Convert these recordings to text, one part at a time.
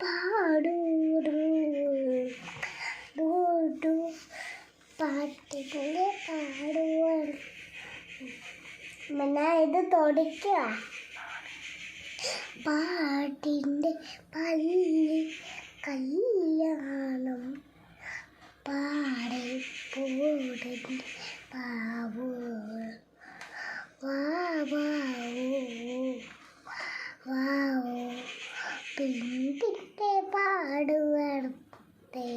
പാടൂടു പാട്ടിൻ്റെ പാടുവാണ്. ഇത് തൊടിക്കുക. പാട്ടിൻ്റെ പള്ളി കല്യാണം പാടെ പോടൻ്റെ പാവോ വാവോ വാവോ പിന്നിൻ്റെ പാടുവടത്തെ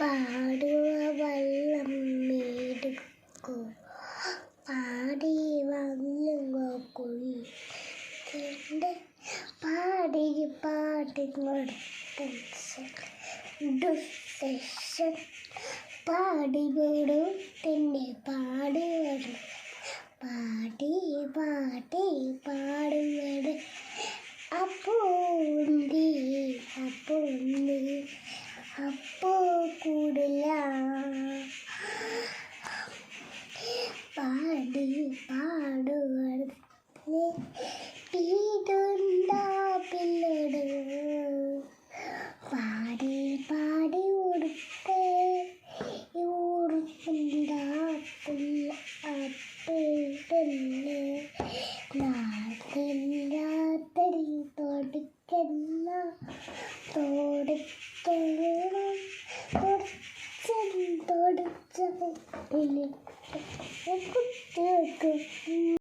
പാടുവ വള്ളം മേടുക്കോ പാടി വള്ളുങ്ങോ കുഴി പാടി പാട്ടിങ്ങോട്ട് പാടി വീടും തന്നെ പാടുവരും പാടി പാട്ടി പാടുവട് അപ്പോ കൂടില്ല പാടി പാടുവട് പീടുണ്ടാ പിള്ളട് പാടി പാടി ഉടുത്തേ ൂറുണ്ടാ പിള്ള അപ്പിടല്ലേ നാട്ടില്ലാത്തരി തൊടുക്കല്ല തൊടിച്ച കുട്ടികൾക്ക്